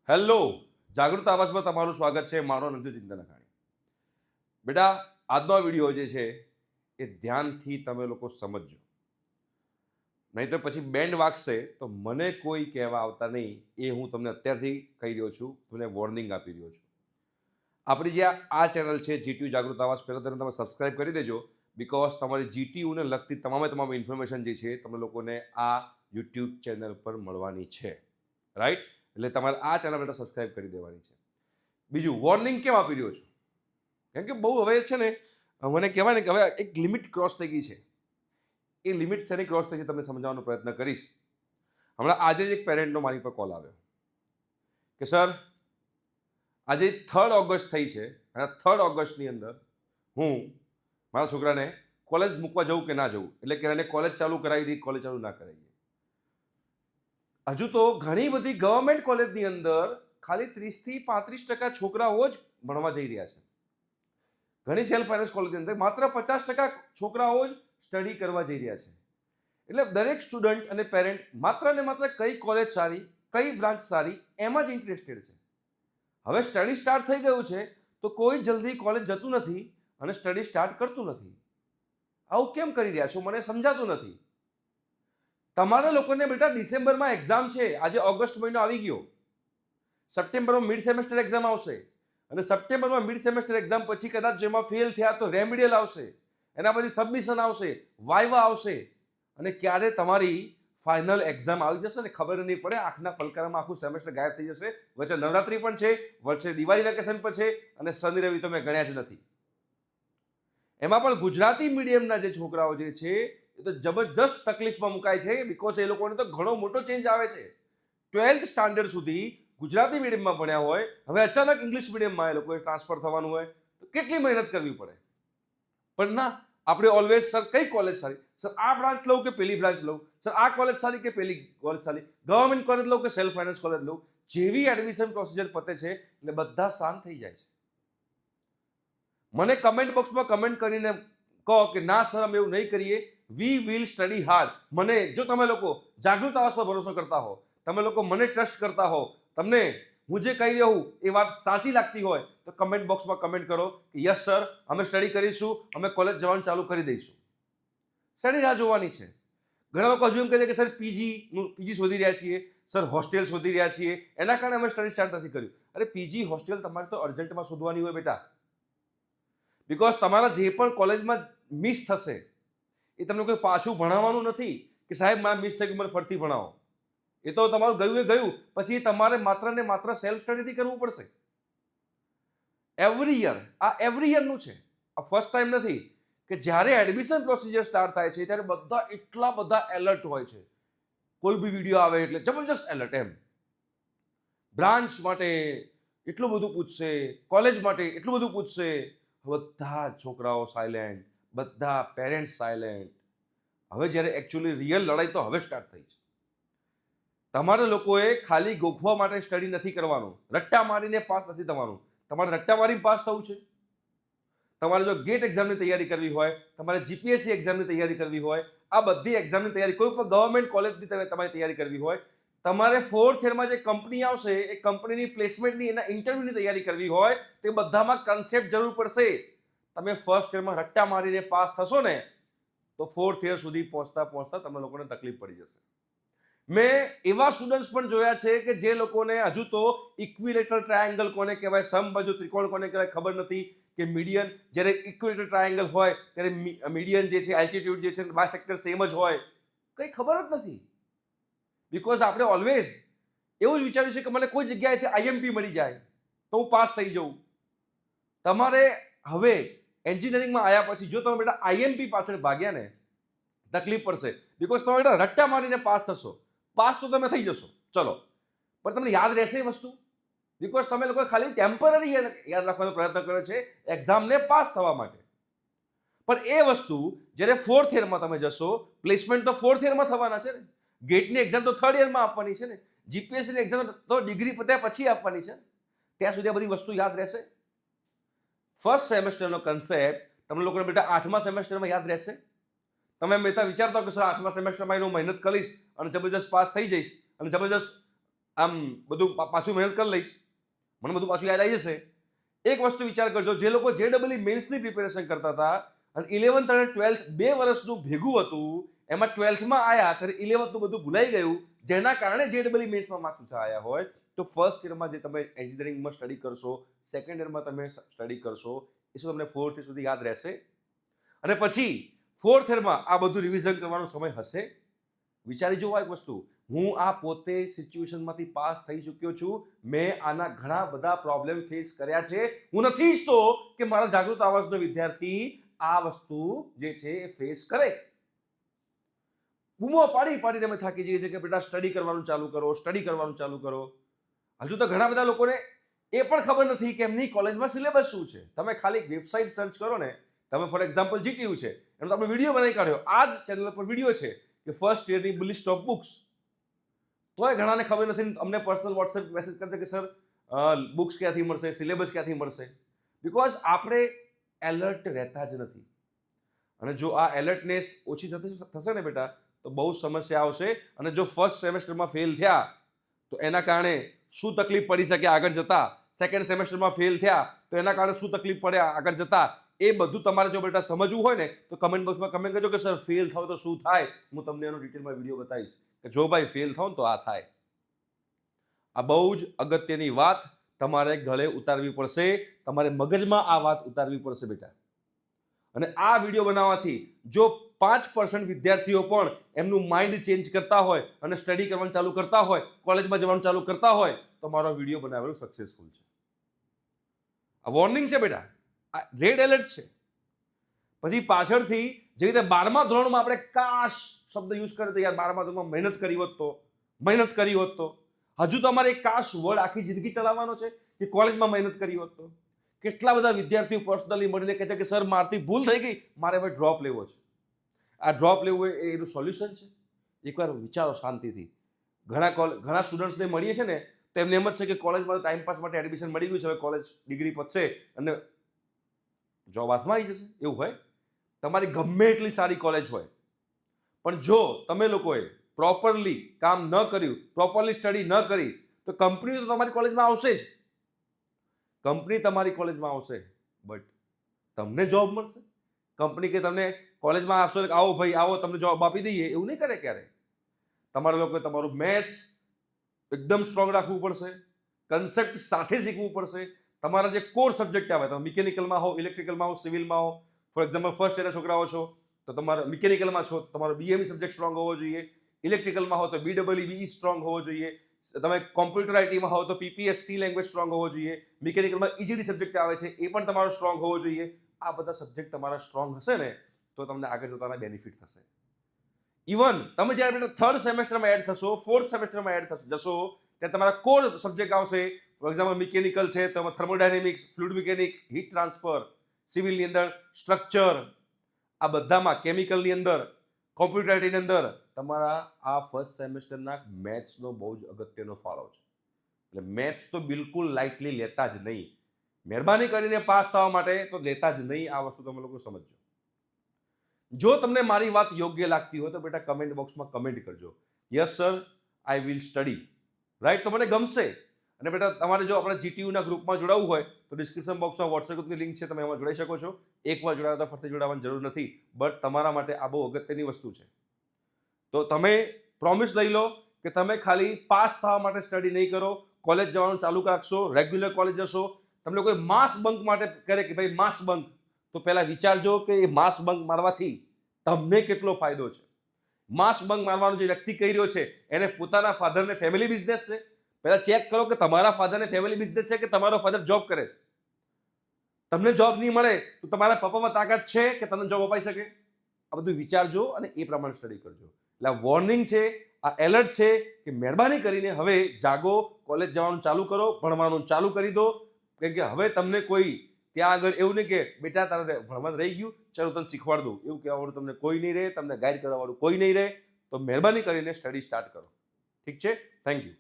Hello, જાગૃત આવાજમાં તમારું સ્વાગત છે. મારો નથી ચિંતન અખાણી. બેટા, આજનો વિડીયો જે છે એ ધ્યાનથી તમે લોકો સમજજો, નહીં તો પછી બેન્ડ વાગશે તો મને કોઈ કહેવા આવતા નહીં. એ હું તમને અત્યારથી કહી રહ્યો છું, તમને વોર્નિંગ આપી રહ્યો છું. આપણી જે આ ચેનલ છે જીટીયુ જાગૃત આવાજ, પહેલાં તેને તમે સબસ્ક્રાઇબ કરી દેજો. બિકોઝ તમારી જીટીયુને લગતી તમામ ઇન્ફોર્મેશન જે છે તમને લોકોને આ યુટ્યુબ ચેનલ પર મળવાની છે. રાઈટ? એટલે તમારે આ ચેનલ માટે સબસ્ક્રાઇબ કરી દેવાની છે. બીજું, વોર્નિંગ કેમ આપી રહ્યો છું? કેમ કે બહુ હવે છે ને, મને કહેવાય ને કે હવે એક લિમિટ ક્રોસ થઈ ગઈ છે. એ લિમિટ શેની ક્રોસ થઈ છે તમને સમજાવવાનો પ્રયત્ન કરીશ. હમણાં આજે જ એક પેરેન્ટનો મારી પર કોલ આવ્યો કે સર, આજે 3 ઓગસ્ટ થઈ છે અને 3 ઓગસ્ટની અંદર હું મારા છોકરાને કોલેજ મૂકવા જવું કે ના જવું, એટલે કે એને કોલેજ ચાલુ કરાવી દી, કોલેજ ચાલુ ના કરાવીએ. હજુ તો ઘણી બધી ગવર્મેન્ટ કોલેજની અંદર ખાલી 30 થી 35% છોકરાઓ જ ભણવા જઈ રહ્યા છે. ઘણી સેલ્ફ ફાઇનાન્સ કોલેજની અંદર માત્ર 50% છોકરાઓ જ સ્ટડી કરવા જઈ રહ્યા છે. એટલે દરેક સ્ટુડન્ટ અને પેરેન્ટ માત્ર ને માત્ર કઈ કોલેજ સારી, કઈ બ્રાન્ચ સારી, એમાં જ ઇન્ટરેસ્ટેડ છે. હવે સ્ટડી સ્ટાર્ટ થઈ ગયું છે તો કોઈ જલ્દી કોલેજ જતું નથી અને સ્ટડી સ્ટાર્ટ કરતું નથી. આવું કેમ કરી રહ્યા છો મને સમજાતું નથી. તમારા લોકોને બેટા ડિસેમ્બરમાં એક્ઝામ છે. આજે ઓગસ્ટ મહિનો આવી ગયો, સપ્ટેમ્બરમાં મિડ સેમેસ્ટર એક્ઝામ આવશે અને સપ્ટેમ્બરમાં મિડ સેમેસ્ટર એક્ઝામ પછી કદાચ જેમાં ફેલ થયા તો રેમિડિયલ આવશે, એના પછી સબમિશન આવશે, વાઇવા આવશે અને ક્યારે તમારી ફાઇનલ એક્ઝામ આવી જશે ને ખબર નહીં પડે. આંખના પલકારામાં આખું સેમેસ્ટર ગાયબ થઈ જશે. વચ્ચે નવરાત્રી પણ છે, વચ્ચે દિવાળી વેકેશન પણ છે અને શનિ રવિ તો મેં ગણ્યા જ નથી. એમાં પણ ગુજરાતી મીડિયમના જે છોકરાઓ જે છે એ તો જબરજસ્ત તકલીફમાં મુકાય છે. બિકોઝ એ લોકોને તો ઘણો મોટો ચેન્જ આવે છે. 12th સ્ટાન્ડર્ડ સુધી ગુજરાતી મીડિયમમાં ભણ્યા હોય, હવે અચાનક ઇંગ્લિશ મીડિયમમાં એ લોકોએ ટ્રાન્સફર થવાનું હોય તો કેટલી મહેનત કરવી પડે. પણ ના, આપણે ઓલવેઝ સર કઈ કોલેજ સારી, સર આ બ્રાન્ચ લઉં કે પેલી બ્રાન્ચ લઉં, સર આ કોલેજ સારી કે પેલી કોલેજ સારી, ગવર્મેન્ટ કોલેજ લઉં કે સેલ્ફ ફાઇનાન્સ કોલેજ લઉં. જેવી એડમિશન પ્રોસિજર પતે છે એટલે બધા શાંત થઈ જાય છે. મને કમેન્ટ બોક્સમાં કમેન્ટ કરીને કહો કે ના સર અમે એવું નહીં કરીએ, વી વિલ સ્ટડી હાર્ડ. મને જો તમે લોકો જાગૃત આવાજ પર ભરોસો કરતા હો, તમે લોકો મને ટ્રસ્ટ કરતા હો, તમને હું જે કહી રહ્યો હું એ વાત સાચી લાગતી હોય તો કમેન્ટ બોક્સમાં કમેન્ટ કરો કે યસ સર અમે સ્ટડી કરીશું, અમે કોલેજ જવાનું ચાલુ કરી દઈશું. શેની રાહ જોવાની છે? ઘણા લોકો હજુ એમ કહે છે કે સર પીજી શોધી રહ્યા છીએ, સર હોસ્ટેલ શોધી રહ્યા છીએ, એના કારણે અમે સ્ટડી સ્ટાર્ટ નથી કર્યું. અરે પીજી હોસ્ટેલ તમારે તો અર્જન્ટમાં શોધવાની હોય બેટા. બિકોઝ તમારા જે પણ કોલેજમાં મિસ થશે એ તમને કોઈ પાછું ભણાવવાનું નથી કે સાહેબ મારે મિસ થઈ ગયું મને ફરીથી ભણાવો. એ તો તમારું ગયું એ ગયું, પછી તમારે માત્ર ને માત્ર સેલ્ફ સ્ટડીથી કરવું પડશે. એવરી યર, આ એવરી યરનું છે, આ ફર્સ્ટ ટાઈમ નથી કે જ્યારે એડમિશન પ્રોસિજર સ્ટાર્ટ થાય છે ત્યારે બધા એટલા બધા એલર્ટ હોય છે. કોઈ બી વિડીયો આવે એટલે જબરજસ્ત એલર્ટ. એમ બ્રાન્ચ માટે એટલું બધું પૂછશે, કોલેજ માટે એટલું બધું પૂછશે. બધા છોકરાઓ સાયલેન્ટ, બધા પેરેન્ટ્સ સાયલેન્ટ. હવે જ્યારે એકચ્યુઅલી રિયલ લડાઈ તો હવે સ્ટાર્ટ થઈ છે. તમારે લોકોએ ખાલી ગોખવા માટે સ્ટડી નથી કરવાનું, રટ્ટા મારીને પાસ નથી થવાનું. તમારે રટ્ટા મારીને પાસ થવું છે. તમારે જો ગેટ એક્ઝામની તૈયારી કરવી હોય, તમારે જીપીએસસી એક્ઝામની તૈયારી કરવી હોય, આ બધી એક્ઝામની તૈયારી, કોઈ પણ ગવર્મેન્ટ કોલેજની તમારી તૈયારી કરવી હોય, તમારે 4th યરમાં જે કંપની આવશે એ કંપનીની પ્લેસમેન્ટની, એના ઇન્ટરવ્યુની તૈયારી કરવી હોય તો એ બધામાં કન્સેપ્ટ જરૂર પડશે. તમે ફર્સ્ટ યરમાં રટ્ટા મારીને પાસ થશો ને તો 4th યર સુધી પહોંચતા પહોંચતા તમે લોકોને તકલીફ પડી જશે. મેં એવા સ્ટુડન્ટ્સ પણ જોયા છે કે જે લોકોને હજુ તો ઇક્વિલેટરલ ટ્રાયેંગલ કોને કહેવાય, સમબાજુ ત્રિકોણ કોને કહેવાય ખબર નથી, કે મીડિયન, જ્યારે ઇક્વિલેટરલ ટ્રાયેંગલ હોય ત્યારે મીડિયન જે છે, એલ્ટિટ્યુડ જે છે, બાયસેક્ટર સેમ જ હોય, કંઈ ખબર જ નથી. બિકોઝ આપણે ઓલવેઝ એવું જ વિચાર્યું છે કે મને કોઈ જગ્યાએથી આઈએમપી મળી જાય તો હું પાસ થઈ જાઉં. તમારે હવે એન્જિનિયરિંગમાં આવ્યા પછી જો તમે બેટા આઈએમપી પાછળ ભાગ્યા ને તકલીફ પડશે. બિકોઝ તમે બેટા રટ્ટા મારીને પાસ થશો, પાસ તો તમે થઈ જશો ચલો, પણ તમને યાદ રહેશે એ વસ્તુ? બિકોઝ તમે લોકો ખાલી ટેમ્પરરી યાદ રાખવાનો પ્રયત્ન કર્યો છે એક્ઝામને પાસ થવા માટે. પણ એ વસ્તુ જ્યારે 4th યરમાં તમે જશો, પ્લેસમેન્ટ તો 4th યરમાં થવાના છે ને, ગેટની એક્ઝામ તો 3rd યરમાં આપવાની છે ને, જીપીએસસીની એક્ઝામ તો ડિગ્રી પત્યા પછી આપવાની છે. ત્યાં સુધી આ બધી વસ્તુ યાદ રહેશે. ફર્સ્ટ સેમેસ્ટરનો કન્સેપ્ટ તમને લોકોને બેટા 8મા સેમેસ્ટરમાં યાદ રહેશે. તમે બેટા વિચારતા કે સર 8મા સેમેસ્ટરમાં હું મહેનત કરીશ અને જબરજસ્ત પાસ થઈ જઈશ અને જબરજસ્ત આમ બધું પાછું મહેનત કરી લઈશ, મને બધું પાછું યાદ આવી જશે. એક વસ્તુ વિચાર કરજો, જે લોકો JEE મેન્સની પ્રિપેરેશન કરતા હતા અને 11th અને 12th 2 વર્ષનું ભેગું હતું, એમાં 12thમાં આવ્યા ત્યારે 11thનું બધું ભૂલાઈ ગયું, જેના કારણે JEE મેન્સમાં માર્ક્સ ઓછા આવ્યા હોય, તો ફર્સ્ટ યરમાં જે તમે એન્જિનિયરિંગમાં સ્ટડી કરશો, સેકન્ડ યરમાં તમે સ્ટડી કરશો, એ શું તમને 4th સુધી યાદ રહેશે? અને પછી 4th યરમાં આ બધું રિવિઝન કરવાનો સમય હશે? વિચારી જોવા એક વસ્તુ, હું આ પોતે સિચ્યુએશનમાંથી પાસ થઈ ચૂક્યો છું. મેં આના ઘણા બધા પ્રોબ્લેમ ફેસ કર્યા છે. હું નથી ઈચ્છતો કે મારા જાગૃત આવાજનો વિદ્યાર્થી આ વસ્તુ જે છે એ ફેસ કરે. બૂમો પાડી પાડીને અમે થાકી જઈએ છીએ કે બેટા સ્ટડી કરવાનું ચાલુ કરો, સ્ટડી કરવાનું ચાલુ કરો. હજુ તો ઘણા બધા લોકોને એ પણ ખબર નથી કે એમની કોલેજમાં સિલેબસ શું છે. તમે ખાલી વેબસાઇટ સર્ચ કરો ને, તમે ફોર એક્ઝામ્પલ GTU છે એનો આપણે વિડીયો બનાવી કાઢ્યો, આ જ ચેનલ પર વિડીયો છે કે ફર્સ્ટ યરની લિસ્ટ ઓફ બુક્સ. તોય ઘણાને ખબર નથી, અમને પર્સનલ વોટ્સએપ મેસેજ કરશે કે સર બુક્સ ક્યાંથી મળશે, સિલેબસ ક્યાંથી મળશે. બિકોઝ આપણે એલર્ટ રહેતા જ નથી. અને જો આ એલર્ટનેસ ઓછી થશે ને બેટા, તો બહુ સમસ્યા આવશે. અને જો ફર્સ્ટ સેમેસ્ટરમાં ફેલ થયા તો એના કારણે શું તકલીફ પડી શકે આગળ જતા, સેકન્ડ સેમેસ્ટરમાં ફેલ થયા તો એના કારણે શું તકલીફ પડે આગળ જતા, એ બધું તમારે જો બેટા સમજવું હોય ને તો કમેન્ટ બોક્સમાં કમેન્ટ કરજો કે સર ફેલ થાવ તો શું થાય. હું તમને એનો ડિટેલમાં વિડીયો બતાવીશ કે જો ભાઈ ફેલ થાવ તો આ થાય. આ બહુ જ અગત્યની વાત તમારે ગળે ઉતારવી પડશે, તમારે મગજમાં આ વાત ઉતારવી પડશે બેટા. અને આ વિડીયો બનાવવાથી જો 5% વિદ્યાર્થીઓ પણ એમનું માઇન્ડ ચેન્જ કરતા હોય અને સ્ટડી કરવાનું ચાલુ કરતા હોય, કોલેજમાં જવાનું ચાલુ કરતા હોય, તો મારો વિડીયો બનાવેલો સક્સેસફુલ છે. આ વોર્નિંગ છે બેટા, આ રેડ એલર્ટ છે. પછી પાછળથી જે રીતે 12મા ધોરણમાં આપણે કાશ શબ્દ યુઝ કર્યો તો યાર 12મા ધોરણમાં મહેનત કરી હોત તો હજુ તો અમારે એક કાશ વર્ડ આખી જિંદગી ચલાવવાનો છે કે કોલેજમાં મહેનત કરી હોત તો. કેટલા બધા વિદ્યાર્થીઓ પર્સનલી મળીને કહે છે કે સર મારથી ભૂલ થઈ ગઈ, મારે હવે ડ્રોપ લેવો છે. આ ડ્રોપ લેવું એ એનું સોલ્યુશન છે? એકવાર વિચારો શાંતિથી. ઘણા સ્ટુડન્ટ્સને મળીએ છે ને તો એમને એમ જ છે કે કોલેજમાં ટાઈમપાસ માટે એડમિશન મળી ગયું છે, હવે કોલેજ ડિગ્રી પતશે અને જોબ હાથમાં આવી જશે. એવું હોય? તમારી ગમે એટલી સારી કોલેજ હોય, પણ જો તમે લોકોએ પ્રોપરલી કામ ન કર્યું, પ્રોપરલી સ્ટડી ન કરી, તો કંપની તો તમારી કોલેજમાં આવશે જ. કંપની તમારી કોલેજમાં આવશે, બટ તમને જોબ મળશે? કંપની કે તમને કોલેજમાં આવશો, આવો ભાઈ આવો, તમને જોબ આપી દઈએ, એવું નહીં કરે ક્યારે. તમારા લોકોએ તમારું મેથ્સ એકદમ સ્ટ્રોંગ રાખવું પડશે, કન્સેપ્ટ સાથે શીખવું પડશે. તમારા જે કોર સબ્જેક્ટ આવે, તમે મિકેનિકલમાં હો, ઇલેક્ટ્રિકલમાં હો, સિવિલમાં હો, ફોર એક્ઝામ્પલ ફર્સ્ટ યરના છોકરાઓ છો તો તમારા મિકેનિકલમાં છો, તમારો BME સબ્જેક્ટ સ્ટ્રોંગ હોવો જોઈએ. ઇલેક્ટ્રિકલમાં હો તો BEE સ્ટ્રોંગ હોવો જોઈએ. તમે કોમ્પ્યુટર આઈટીમાં હો તો PPSC લેંગ્વેજ સ્ટ્રોંગ હોવો જોઈએ. મિકેનિકલમાં EGD સબ્જેક્ટ આવે છે, એ પણ તમારો સ્ટ્રોંગ હોવો જોઈએ. આ બધા સબ્જેક્ટ તમારા સ્ટ્રોંગ હશે ને તો તમને આગળ જતાના બેનિફિટ થશે. ઇવન તમે જ્યારે થર્ડ સેમેસ્ટરમાં એડ થશો, ફોર્થ સેમેસ્ટરમાં એડ જશો, ત્યારે તમારા કોર સબ્જેક્ટ આવશે. ફોર એક્ઝામ્પલ મિકેનિકલ છે તો thermodynamics, fluid mechanics, heat transfer, સિવિલની અંદર સ્ટ્રક્ચર, આ બધામાં કેમિકલની અંદર, કોમ્પ્યુટર આઈટીની અંદર તમારા આ ફર્સ્ટ સેમેસ્ટરના મેથ્સનો બહુ જ અગત્યનો ફાળો છે. એટલે મેથ્સ તો બિલકુલ લાઇટલી લેતા જ નહીં. મહેરબાની કરીને પાસ થવા માટે તો લેતા જ નહીં. આ વસ્તુ તમે લોકો સમજો. જો તમને મારી વાત યોગ્ય લાગતી હોય તો બેટા કમેન્ટ બોક્સમાં કમેન્ટ કરજો, yes sir I will study, right? તો મને ગમશે. અને બેટા તમારે જો આપણા GTUના ગ્રુપમાં જોડાવવું હોય તો ડિસ્ક્રિપ્શન બોક્સમાં વોટ્સએપ ગ્રુપની લિંક છે, તમે એમાં જોડાઈ શકો છો. એકવાર જોડાયા તો ફરીથી જોડાવાની જરૂર નથી, બટ તમારા માટે આ બહુ અગત્યની વસ્તુ છે. તો તમે પ્રોમિસ લઈ લો કે તમે ખાલી પાસ થવા માટે સ્ટડી નહીં કરો, કોલેજ જવાનું ચાલુ રાખશો, રેગ્યુલર કોલેજ જશો. તમને કોઈ માસ બંક માટે કરે કે ભાઈ માસ બંક, તો પહેલા વિચારજો કે એ માસ બંક મારવાથી તમને કેટલો ફાયદો છે. માસ બંક મારવાનો જે વ્યક્તિ કહી રહ્યો છે એને પોતાના ફાધરને ફેમિલી બિઝનેસ છે. પહેલા ચેક કરો કે તમારા ફાધરને ફેમિલી બિઝનેસ છે કે તમારો ફાધર જોબ કરે છે. તમને જોબ નહીં મળે તો તમારા પપ્પામાં તાકાત છે કે તમને જોબ અપાઈ શકે? આ બધું વિચારજો અને એ પ્રમાણે સ્ટડી કરજો. એટલે આ વોર્નિંગ છે, આ એલર્ટ છે કે મહેરબાની કરીને હવે જાગો, કોલેજ જવાનું ચાલુ કરો, ભણવાનું ચાલુ કરી દો. કેમ કે હવે તમને કોઈ ત્યાં આગળ એવું નહીં કે બેટા તારે ભણવાનું રહી ગયું, ચાલો તને શીખવાડ દઉં, એવું કહેવાવાળું તમને કોઈ નહીં રહે, તમને ગાઈડ કરવાવાળું કોઈ નહીં રહે. તો મહેરબાની કરીને સ્ટડી સ્ટાર્ટ કરો. ઠીક છે? Thank you.